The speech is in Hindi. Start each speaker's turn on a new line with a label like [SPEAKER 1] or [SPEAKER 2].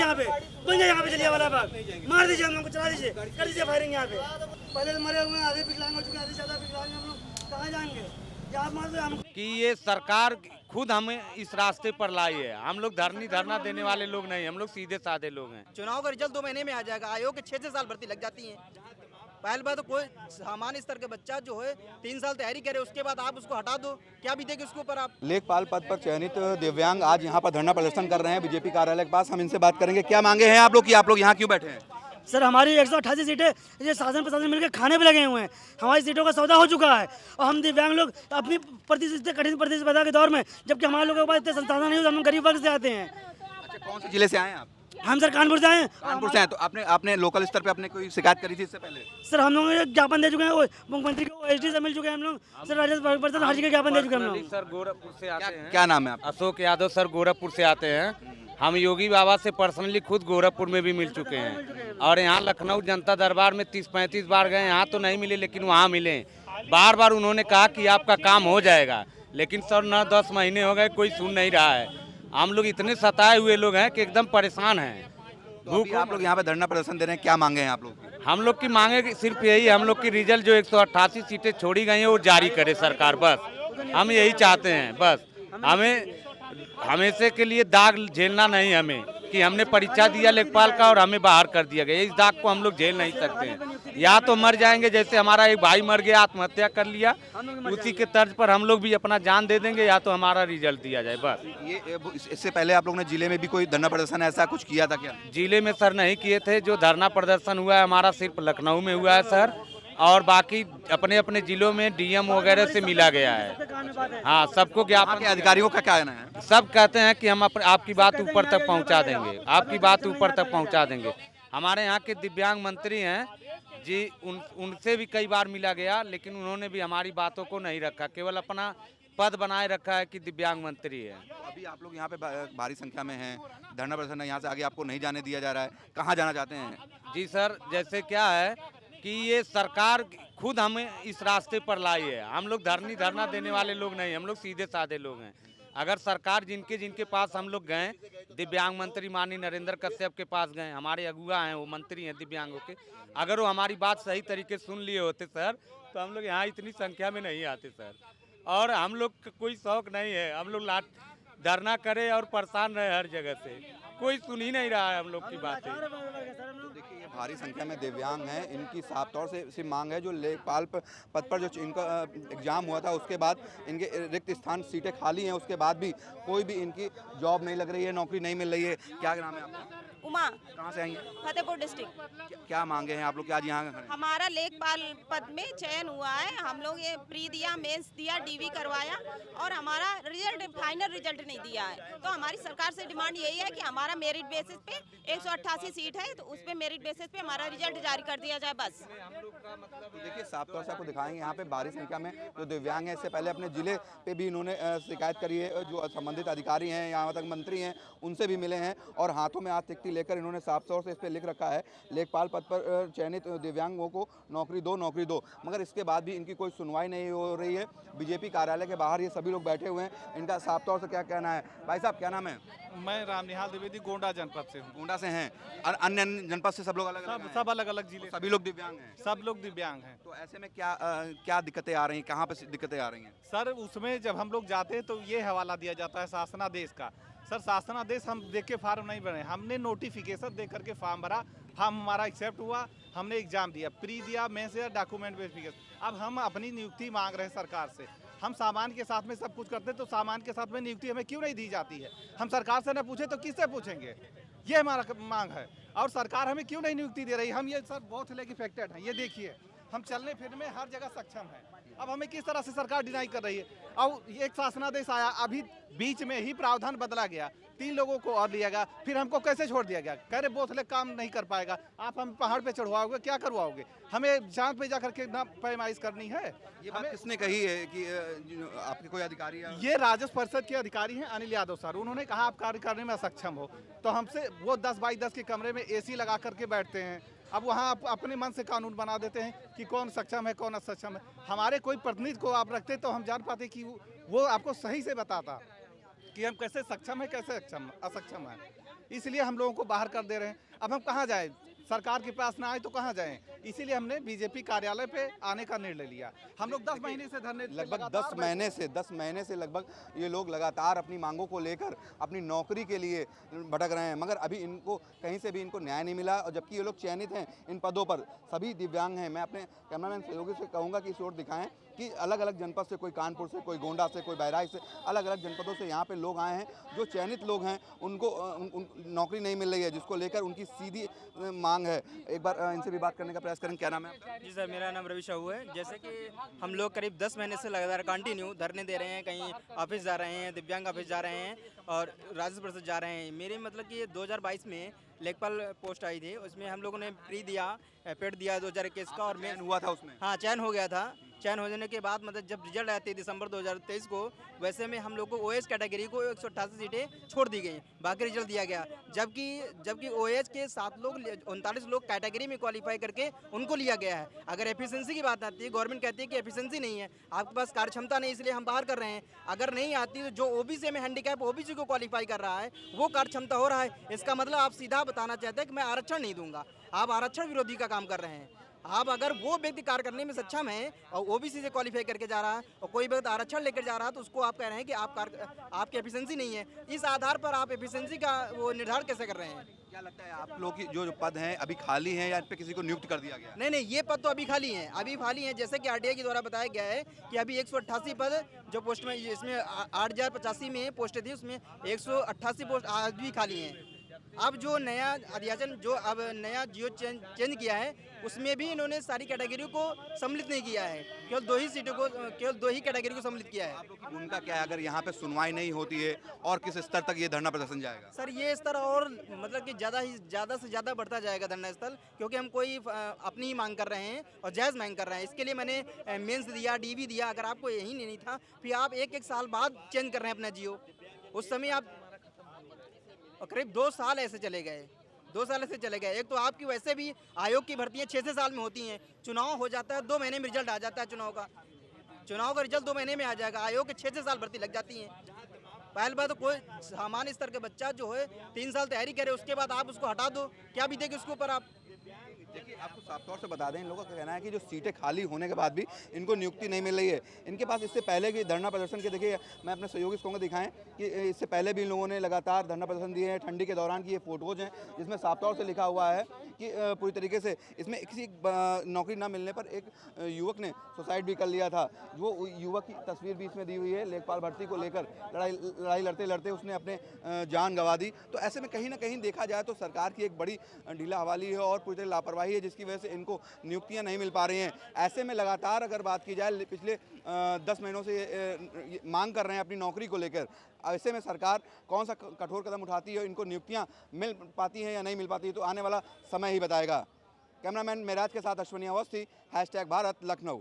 [SPEAKER 1] यहाँ पे, बन जाए यहाँ पे जलियांवाला बाग, मार दीजिए हम लोग को, चला दीजिए, कर दीजिए फायरिंग यहाँ पे। पहले तो मरे हुए हैं, आधे विकलांग हो चुके हैं, आधे ज्यादा विकलांग हैं, हम लोग कहाँ जाएंगे? आप मार दो हमको।
[SPEAKER 2] कि ये सरकार खुद हमें इस रास्ते पर लाई है। हम लोग धरना देने वाले लोग नहीं, हम लोग सीधे साधे लोग हैं।
[SPEAKER 3] चुनाव का रिजल्ट 2 महीने में आ जाएगा। आयोग के 6-6 साल भर्ती लग जाती है। पहली बात तो कोई सामान्य स्तर के बच्चा जो है 3 साल तैयारी करे, उसके बाद आप उसको हटा दो, क्या बीतेगी उसके ऊपर आप।
[SPEAKER 4] लेखपाल पद पर चयनित दिव्यांग आज यहाँ पर धरना प्रदर्शन कर रहे हैं बीजेपी कार्यालय के पास। हम इनसे बात करेंगे, क्या मांगे हैं आप लोग कि आप लोग यहाँ क्यों बैठे हैं?
[SPEAKER 1] सर हमारी 188 सीटें ये शासन प्रशासन मिलकर खाने पे लगे हुए हैं, हमारी सीटों का सौदा हो चुका है और हम दिव्यांग लोग अपनी कठिन प्रतिस्पर्धा के दौर में, जबकि हमारे लोगों के पास इतने संसाधन नहीं होते, हम गरीब वर्ग से आते हैं।
[SPEAKER 4] अच्छा, कौन से जिले से आए हैं आप?
[SPEAKER 1] हम सर कानपुर से आए हैं।
[SPEAKER 4] कानपुर से आए, तो आपने लोकल स्तर पे अपने कोई शिकायत करी थी इससे पहले?
[SPEAKER 1] सर हम लोग ज्ञापन दे चुके हैं, मुख्यमंत्री को OSD से मिल चुके हैं हम लोग, सर राजस्व परिषद हर जगह ज्ञापन दे चुके हैं हम लोग।
[SPEAKER 2] सर गोरखपुर से आते हैं।
[SPEAKER 4] क्या नाम है आपका?
[SPEAKER 2] अशोक यादव सर, गोरखपुर से आते हैं। हम योगी बाबा से पर्सनली खुद गोरखपुर में भी मिल चुके हैं और यहाँ लखनऊ जनता दरबार में 30-35 बार गए। यहाँ तो नहीं मिले लेकिन वहाँ मिले। बार बार उन्होंने कहा कि आपका काम हो जाएगा, लेकिन सर 9-10 महीने हो गए, कोई सुन नहीं रहा है। हम लोग इतने सताए हुए लोग हैं कि एकदम परेशान हैं।
[SPEAKER 4] तो आप लोग यहाँ पे धरना प्रदर्शन दे रहे हैं, क्या मांगे हैं आप लोग की?
[SPEAKER 2] हम लोग की मांगे सिर्फ यही, हम लोग की रिजल्ट जो 188 सीटें छोड़ी गई हैं वो जारी करे सरकार, बस हम यही चाहते हैं। बस हमें हमेशा के लिए दाग झेलना नहीं, हमें कि हमने परीक्षा दिया लेखपाल का और हमें बाहर कर दिया गया, इस दाग को हम लोग झेल नहीं सकते हैं। या तो मर जाएंगे, जैसे हमारा एक भाई मर गया, आत्महत्या कर लिया, उसी के तर्ज पर हम लोग भी अपना जान दे देंगे, या तो हमारा रिजल्ट दिया जाए बस।
[SPEAKER 4] ये इससे पहले आप लोगों ने जिले में भी कोई धरना प्रदर्शन ऐसा कुछ किया था क्या?
[SPEAKER 2] जिले में सर नहीं किए थे। जो धरना प्रदर्शन हुआ है हमारा सिर्फ लखनऊ में हुआ है सर, और बाकी अपने अपने जिलों में DM वगैरह से मिला गया है। हाँ, सबको ज्ञापन
[SPEAKER 4] के अधिकारियों का क्या कहना है?
[SPEAKER 2] सब कहते हैं कि हम आपकी बात ऊपर तक पहुंचा देंगे, आपकी बात ऊपर तक पहुंचा देंगे। हमारे यहाँ के दिव्यांग मंत्री हैं जी, उनसे भी कई बार मिला गया, लेकिन उन्होंने भी हमारी बातों को नहीं रखा, केवल अपना पद बनाए रखा है कि दिव्यांग मंत्री है।
[SPEAKER 4] अभी आप लोग यहाँ पे भारी संख्या में हैं, धरना प्रदर्शन है, यहाँ से आगे आपको नहीं जाने दिया जा रहा है, कहाँ जाना चाहते हैं?
[SPEAKER 2] जी सर, जैसे क्या है कि ये सरकार खुद हमें इस रास्ते पर लाई है। हम लोग धरना देने वाले लोग नहीं, हम लोग सीधे साधे लोग हैं। अगर सरकार जिनके पास हम लोग गए, दिव्यांग मंत्री माननीय नरेंद्र कश्यप के पास गए, हमारे अगुआ हैं, वो मंत्री हैं दिव्यांगों के, अगर वो हमारी बात सही तरीके सुन लिए होते सर, तो हम लोग यहाँ इतनी संख्या में नहीं आते सर। और हम लोग का कोई शौक नहीं है, हम लोग धरना करें और परेशान रहे हर जगह से, कोई सुन ही नहीं रहा है हम लोग की बातें।
[SPEAKER 4] तो देखिए, ये भारी संख्या में दिव्यांग हैं, इनकी साफ तौर से मांग है जो लेखपाल पद पर जो इनका एग्जाम हुआ था, उसके बाद इनके रिक्त स्थान सीटें खाली हैं, उसके बाद भी कोई भी इनकी जॉब नहीं लग रही है, नौकरी नहीं मिल रही है। क्या नाम है आपका?
[SPEAKER 5] उमा।
[SPEAKER 4] कहाँ से आई हैं?
[SPEAKER 5] फतेहपुर डिस्ट्रिक्ट।
[SPEAKER 4] क्या मांगे हैं आप लोग, क्या आज यहाँ खड़े हैं?
[SPEAKER 5] हमारा लेखपाल पद में चयन हुआ है, हम लोग ये प्री दिया, मेंस दिया, DV करवाया और हमारा फाइनल रिजल्ट नहीं दिया है। तो हमारी सरकार से डिमांड यही है कि हमारा मेरिट बेसिस पे 188 सीट है, तो उस पे मेरिट बेसिस पे हमारा रिजल्ट जारी कर दिया जाए बस।
[SPEAKER 4] तो देखिए, साफ तौर से आपको दिखाएंगे यहाँ पे भारी संख्या में जो दिव्यांग हैं। इससे पहले अपने जिले पे भी इन्होंने शिकायत करी है, जो संबंधित अधिकारी हैं, यहाँ तक मंत्री हैं, उनसे भी मिले हैं और हाथों में आज तिकटी लेकर इन्होंने साफ तौर से इस पर लिख रखा है, लेखपाल पद पर चयनित दिव्यांगों को नौकरी दो, नौकरी दो। मगर इसके बाद भी इनकी कोई सुनवाई नहीं हो रही है। बीजेपी कार्यालय के बाहर ये सभी लोग बैठे हुए हैं, इनका साफ तौर से क्या कहना है? भाई साहब, क्या नाम है?
[SPEAKER 6] मैं रामनिहाल द्विवेदी, गोंडा जनपद से हूँ।
[SPEAKER 4] गोंडा से हैं, अन्य जनपद से सब लोग अलग अलग हैं?
[SPEAKER 6] सब अलग अलग जिले,
[SPEAKER 4] सभी लोग दिव्यांग हैं?
[SPEAKER 6] सब लोग दिव्यांग हैं।
[SPEAKER 4] तो ऐसे में क्या दिक्कतें आ रही हैं, कहाँ पे दिक्कतें आ रही हैं?
[SPEAKER 6] सर, उसमें जब हम लोग जाते हैं तो ये हवाला दिया जाता है शासनादेश का। सर, शासनादेश हम देख के फार्म नहीं भरे, हमने नोटिफिकेशन दे करके फॉर्म भरा, फॉर्म हमारा एक्सेप्ट हुआ, हमने एग्जाम दिया, प्री दिया, मेंस दिया, डॉक्यूमेंट वेरिफिकेशन। अब हम अपनी नियुक्ति मांग रहे हैं सरकार से। हम सामान के साथ में सब कुछ करते हैं, तो सामान के साथ में नियुक्ति हमें क्यों नहीं दी जाती है? हम सरकार से न पूछे तो किससे पूछेंगे? ये हमारा मांग है। और सरकार हमें क्यों नहीं नियुक्ति दे रही? हम ये सर बहुत लेके इफेक्टेड हैं, ये देखिए, हम चलने फिरने में हर जगह सक्षम हैं। अब हमें किस तरह से सरकार डिनाई कर रही है? अब एक शासनादेश आया, अभी बीच में ही प्रावधान बदला गया, 3 लोगों को और लिया गया, फिर हमको कैसे छोड़ दिया गया? कह रहे बोथले काम नहीं कर पाएगा, आप हम पहाड़ पे चढ़वाओगे, क्या करवाओगे? हमें चांद पे जा करके ना पैमाइश करनी है।
[SPEAKER 4] ये बात किसने कही है कि आपके कोई अधिकारी है?
[SPEAKER 6] ये राजस्व परिषद के अधिकारी हैं अनिल यादव सर, उन्होंने कहा आप कार्य करने में असक्षम हो, तो हमसे वो 10 बाई 10 के कमरे में AC लगा करके बैठते हैं। अब वहाँ आप अपने मन से कानून बना देते हैं कि कौन सक्षम है, कौन असक्षम है। हमारे कोई प्रतिनिधि को आप रखते तो हम जान पाते कि वो आपको सही से बताता कि हम कैसे सक्षम है, कैसे असक्षम है। इसलिए हम लोगों को बाहर कर दे रहे हैं। अब हम कहाँ जाएं? सरकार के पास ना आए तो कहाँ जाएं? इसीलिए हमने बीजेपी कार्यालय पे आने का निर्णय लिया। हम लोग 10 महीने से धरने
[SPEAKER 4] लगभग 10 महीने से लगभग ये लोग लगातार अपनी मांगों को लेकर अपनी नौकरी के लिए भटक रहे हैं, मगर अभी इनको कहीं से भी इनको न्याय नहीं मिला। और जबकि ये लोग चयनित हैं इन पदों पर, सभी दिव्यांग हैं। मैं अपने कैमरामैन सहयोगी से कहूँगा कि इस ओर दिखाएं कि अलग अलग जनपद से, कोई कानपुर से, कोई गोंडा से, कोई बहराइच से, अलग अलग जनपदों से यहाँ पे लोग आए हैं। जो चयनित लोग हैं उनको नौकरी नहीं मिल रही है, जिसको लेकर उनकी सीधी मांग है। एक बार इनसे भी बात करने का प्रयास करें। क्या नाम है आपका?
[SPEAKER 7] जी सर, मेरा नाम रवि शाहू है। जैसे कि हम लोग करीब 10 महीने से लगातार कंटिन्यू धरने दे रहे हैं, कहीं ऑफिस जा रहे हैं, दिव्यांग ऑफिस जा रहे हैं और राजस्व परिषद जा रहे हैं। मेरे मतलब कि 2022 में लेखपाल पोस्ट आई थी, उसमें हम लोगों ने प्री दिया, पेड दिया 2021 का, और
[SPEAKER 4] चयन हुआ था उसमें?
[SPEAKER 7] हाँ, चयन हो गया था। चयन हो जाने के बाद मतलब जब रिजल्ट आया 23 दिसंबर 2023 को, वैसे में हम लोग को ओएच कैटेगरी को 188 सीटें छोड़ दी गई, बाकी रिजल्ट दिया गया। जबकि ओएच के 7 लोग 39 लोग कैटेगरी में क्वालिफाई करके उनको लिया गया है। अगर एफिशिएंसी की बात आती है, गवर्नमेंट कहती है कि एफिशिएंसी नहीं है, आपके पास कार्य क्षमता नहीं, इसलिए हम बाहर कर रहे हैं। अगर नहीं आती तो जो ओबीसी में हैंडीकैप ओबीसी को क्वालिफाई कर रहा है वो कार्य क्षमता हो रहा है। इसका मतलब आप सीधा बताना चाहते हैं कि मैं आरक्षण नहीं दूंगा। आप आरक्षण विरोधी का काम कर रहे हैं। आप अगर वो व्यक्ति कार्य करने में सक्षम है और ओबीसी से क्वालिफाई करके जा रहा है और कोई व्यक्ति आरक्षण लेकर जा रहा है, तो उसको आप कह रहे हैं कि आपकी एफिशिएंसी नहीं है। इस आधार पर आप एफिशिएंसी का वो निर्धारण कैसे कर रहे हैं?
[SPEAKER 4] क्या लगता है आप लोग की जो पद हैं अभी खाली हैं या इन पे किसी को नियुक्त कर दिया गया?
[SPEAKER 7] नहीं, ये पद तो अभी खाली हैं, अभी खाली हैं। जैसे कि आरटीआई के द्वारा बताया गया है कि अभी 188 पद जो पोस्ट में, इसमें 8085 में पोस्ट थी, उसमें 188 पोस्ट आज भी खाली हैं। अब जो नया अध्याचन, जो अब नया जियो चेंज किया है, उसमें भी इन्होंने सारी कैटेगरी को सम्मिलित नहीं किया है, केवल 2 ही सीटों को, केवल 2 ही कैटेगरी को सम्मिलित किया है।
[SPEAKER 4] आप लोग की भूमिका क्या है अगर यहाँ पे सुनवाई नहीं होती है, और किस स्तर तक ये धरना प्रदर्शन जाएगा?
[SPEAKER 7] सर, ये स्तर और मतलब कि ज़्यादा से ज़्यादा बढ़ता जाएगा धरना स्थल, क्योंकि हम कोई अपनी ही मांग कर रहे हैं और जायज़ मांग कर रहे हैं। इसके लिए मैंने मेंस दिया, डीवी दिया। अगर आपको यही नहीं था, फिर आप एक साल बाद चेंज कर रहे हैं अपना जियो। उस समय आप और करीब 2 साल ऐसे चले गए, 2 साल ऐसे चले गए। एक तो आपकी वैसे भी आयोग की भर्तियाँ 6 साल में होती हैं, चुनाव हो जाता है 2 महीने में रिजल्ट आ जाता है। चुनाव का रिजल्ट 2 महीने में आ जाएगा। आयोग के 6 साल भर्ती लग जाती हैं। पहली बात तो कोई सामान्य स्तर के बच्चा जो है 3 साल तैयारी करे, उसके बाद आप उसको हटा दो, क्या बीतेगी उसके ऊपर? आप
[SPEAKER 4] देखिए, आपको साफ तौर से बता दें, इन लोगों का कहना है कि जो सीटें खाली होने के बाद भी इनको नियुक्ति नहीं मिल रही है। इनके पास इससे पहले की धरना प्रदर्शन के, देखिए मैं अपने सहयोगी को दिखाएं कि इससे पहले भी इन लोगों ने लगातार धरना प्रदर्शन दिए हैं। ठंडी के दौरान की ये फोटोज़ हैं जिसमें साफ तौर से लिखा हुआ है कि पूरी तरीके से इसमें किसी नौकरी न मिलने पर एक युवक ने सुसाइड भी कर लिया था। वो युवक की तस्वीर भी इसमें दी हुई है। लेखपाल भर्ती को लेकर लड़ाई लड़ते लड़ते उसने अपने जान गंवा दी। तो ऐसे में कहीं ना कहीं देखा जाए तो सरकार की एक बड़ी ढीला हवाली है और पूरी तरह लापरवाही है, जिसकी वजह से इनको नियुक्तियां नहीं मिल पा रही हैं। ऐसे में लगातार अगर बात की जाए, पिछले 10 महीनों से मांग कर रहे हैं अपनी नौकरी को लेकर। ऐसे में सरकार कौन सा कठोर कदम उठाती है, इनको नियुक्तियां मिल पाती हैं या नहीं मिल पाती, तो आने वाला समय ही बताएगा। कैमरामैन मेराज के साथ अश्वनी अवस्थी, #भारत लखनऊ।